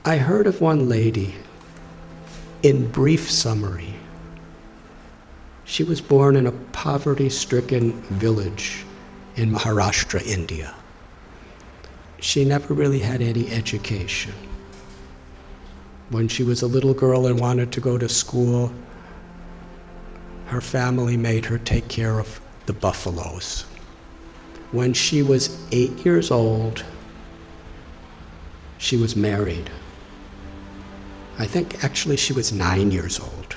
I heard of one lady, in brief summary. She was born in a poverty-stricken village in Maharashtra, India. She never really had any education. When she was a little girl and wanted to go to school, her family made her take care of the buffaloes. When she was 8 years old, she was married. I think actually she was 9 years old.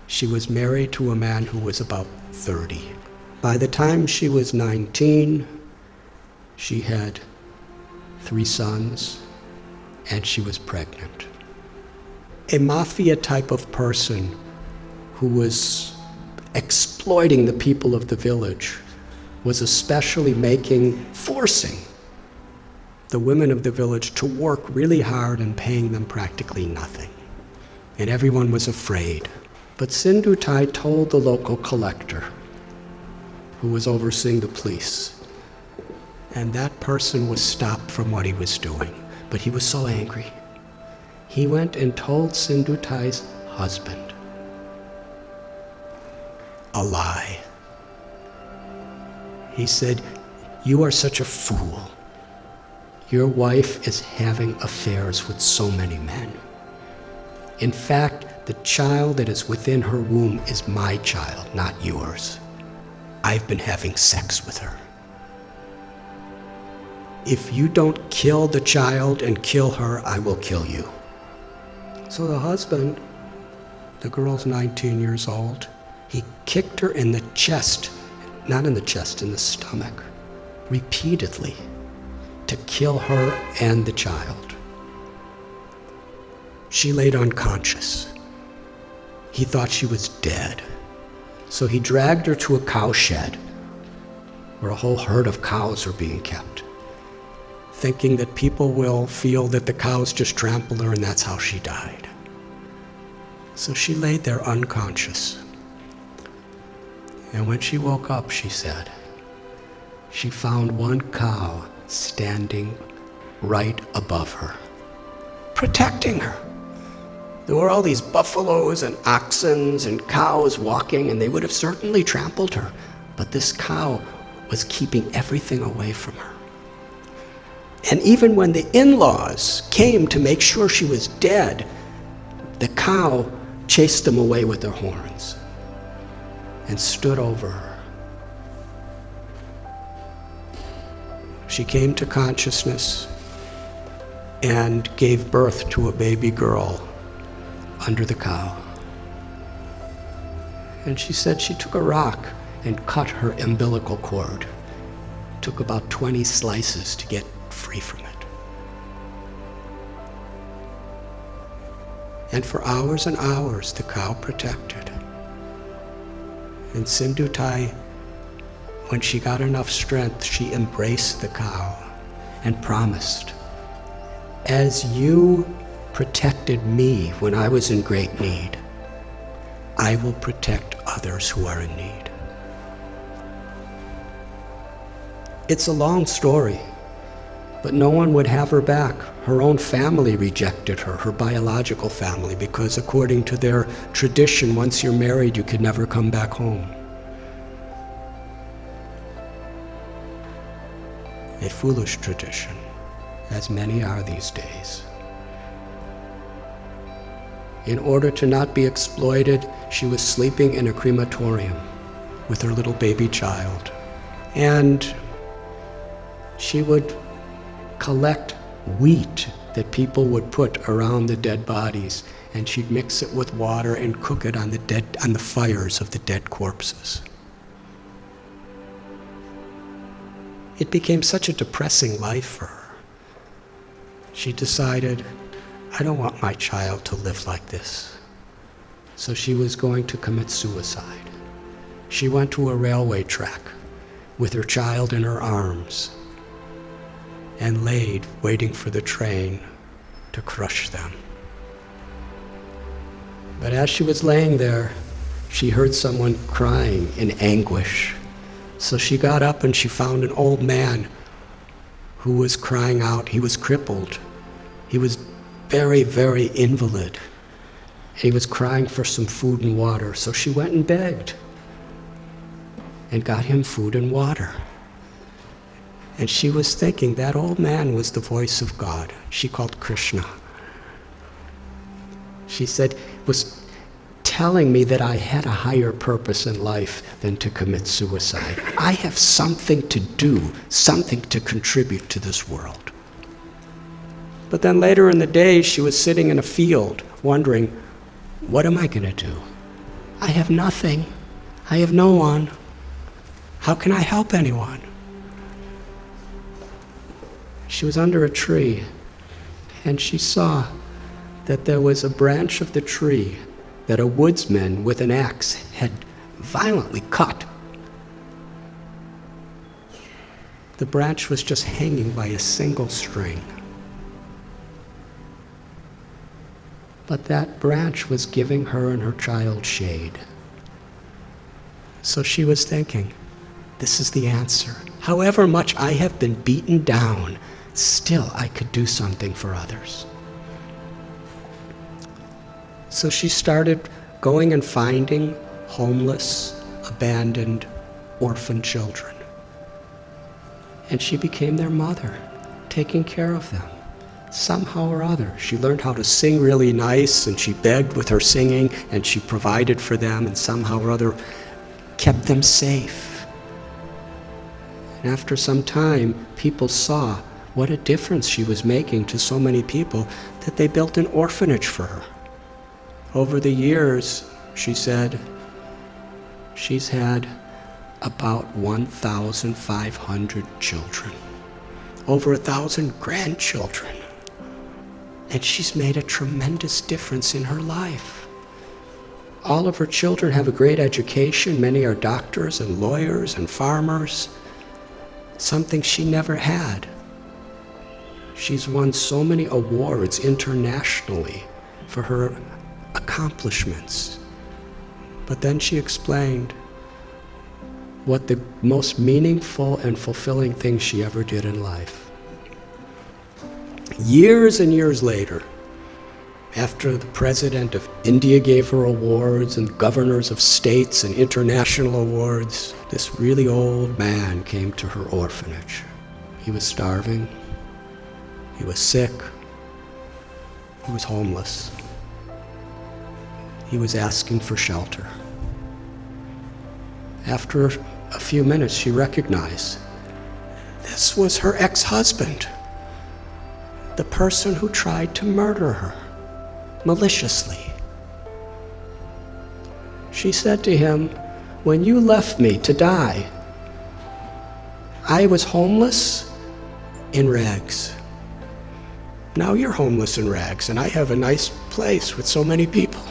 She was married to a man who was about 30. By the time she was 19, she had 3 sons, and she was pregnant. A mafia type of person who was exploiting the people of the village was especially forcing the women of the village to work really hard and paying them practically nothing. And everyone was afraid. But Sindhutai told the local collector, who was overseeing the police, and that person was stopped from what he was doing. But he was so angry. He went and told Sindhutai's husband a lie. He said, "You are such a fool. Your wife is having affairs with so many men. In fact, the child that is within her womb is my child, not yours. I've been having sex with her. If you don't kill the child and kill her, I will kill you." So the husband, the girl's 19 years old, he kicked her in the chest, not in the chest, in the stomach, repeatedly, to kill her and the child. She laid unconscious. He thought she was dead. So he dragged her to a cow shed where a whole herd of cows are being kept, thinking that people will feel that the cows just trampled her and that's how she died. So she laid there unconscious. And when she woke up, she said, she found one cow standing right above her, protecting her. There were all these buffaloes and oxen and cows walking, and they would have certainly trampled her, but this cow was keeping everything away from her. And even when the in-laws came to make sure she was dead, the cow chased them away with their horns and stood over her. She came to consciousness and gave birth to a baby girl under the cow. And she said she took a rock and cut her umbilical cord. Took about 20 slices to get free from it. And for hours and hours, the cow protected. And Sindhutai, when she got enough strength, she embraced the cow and promised, "As you protected me when I was in great need, I will protect others who are in need." It's a long story, but no one would have her back. Her own family rejected her, her biological family, because according to their tradition, once you're married, you could never come back home. A foolish tradition, as many are these days. In order to not be exploited, she was sleeping in a crematorium with her little baby child. And she would collect wheat that people would put around the dead bodies, and she'd mix it with water and cook it on the fires of the dead corpses. It became such a depressing life for her. She decided, I don't want my child to live like this. So she was going to commit suicide. She went to a railway track with her child in her arms and laid waiting for the train to crush them. But as she was laying there, she heard someone crying in anguish. So she got up and she found an old man who was crying out. He was crippled. He was very, very invalid. He was crying for some food and water, so she went and begged and got him food and water. And she was thinking that old man was the voice of God. She called Krishna. She said, was telling me that I had a higher purpose in life than to commit suicide. I have something to do, something to contribute to this world. But then later in the day, she was sitting in a field wondering, what am I going to do? I have nothing. I have no one. How can I help anyone? She was under a tree, and she saw that there was a branch of the tree that a woodsman with an axe had violently cut. The branch was just hanging by a single string. But that branch was giving her and her child shade. So she was thinking, this is the answer. However much I have been beaten down, still I could do something for others. So she started going and finding homeless, abandoned, orphan children. And she became their mother, taking care of them. Somehow or other, she learned how to sing really nice, and she begged with her singing, and she provided for them, and somehow or other kept them safe. And after some time, people saw what a difference she was making to so many people that they built an orphanage for her. Over the years, she said, she's had about 1,500 children, over 1,000 grandchildren. And she's made a tremendous difference in her life. All of her children have a great education. Many are doctors and lawyers and farmers, something she never had. She's won so many awards internationally for her accomplishments. But then she explained what the most meaningful and fulfilling thing she ever did in life. Years and years later, after the president of India gave her awards and governors of states and international awards, this really old man came to her orphanage. He was starving. He was sick. He was homeless. He was asking for shelter. After a few minutes, she recognized this was her ex-husband, the person who tried to murder her maliciously. She said to him, when you left me to die, I was homeless in rags. Now you're homeless in rags, and I have a nice place with so many people.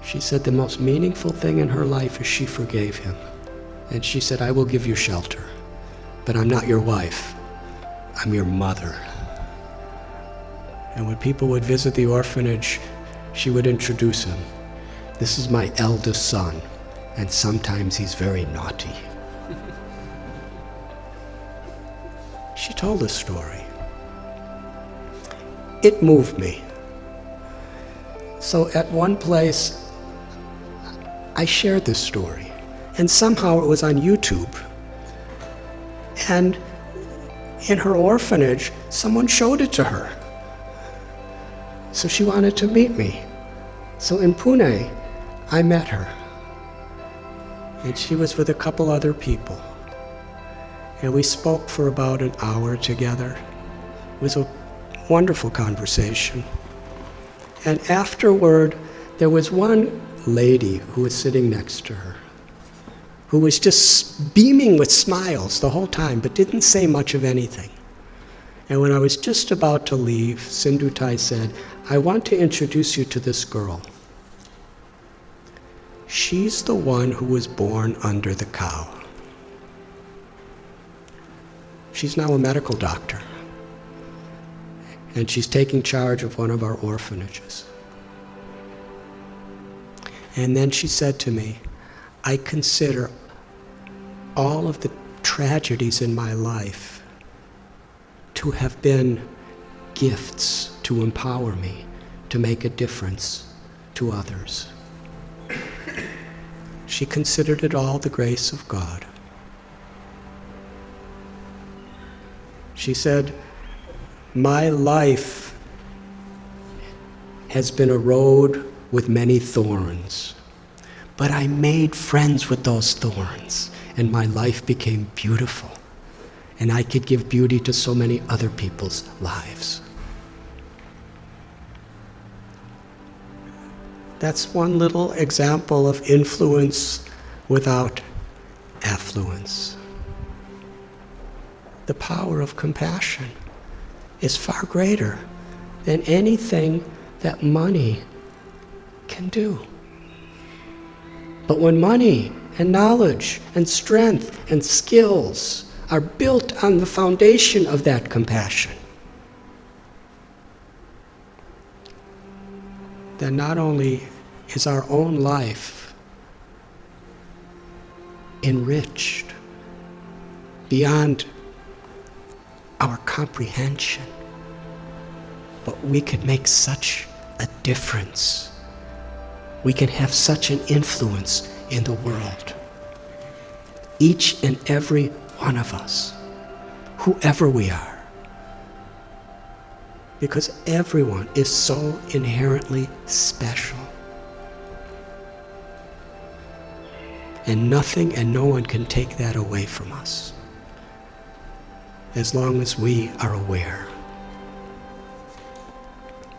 She said the most meaningful thing in her life is she forgave him. And she said, I will give you shelter, but I'm not your wife. I'm your mother. And when people would visit the orphanage, she would introduce him. This is my eldest son, and sometimes he's very naughty. She told this story. It moved me. So at one place, I shared this story, and somehow it was on YouTube. And in her orphanage, someone showed it to her. So she wanted to meet me. So in Pune, I met her. And she was with a couple other people. And we spoke for about an hour together. It was a wonderful conversation. And afterward, there was one lady who was sitting next to her, who was just beaming with smiles the whole time, but didn't say much of anything. And when I was just about to leave, Sindhutai said, I want to introduce you to this girl. She's the one who was born under the cow. She's now a medical doctor, and she's taking charge of one of our orphanages. And then she said to me, I consider all of the tragedies in my life to have been gifts to empower me to make a difference to others. She considered it all the grace of God. She said, "My life has been a road with many thorns, but I made friends with those thorns, and my life became beautiful, and I could give beauty to so many other people's lives." That's one little example of influence without affluence. The power of compassion is far greater than anything that money can do. But when money and knowledge and strength and skills are built on the foundation of that compassion, then not only is our own life enriched beyond our comprehension, but we can make such a difference. We can have such an influence in the world. Each and every one of us, whoever we are. Because everyone is so inherently special. And nothing and no one can take that away from us, as long as we are aware.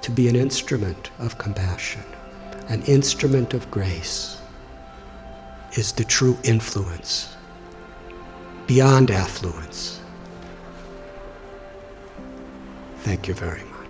To be an instrument of compassion, an instrument of grace, is the true influence beyond affluence. Thank you very much.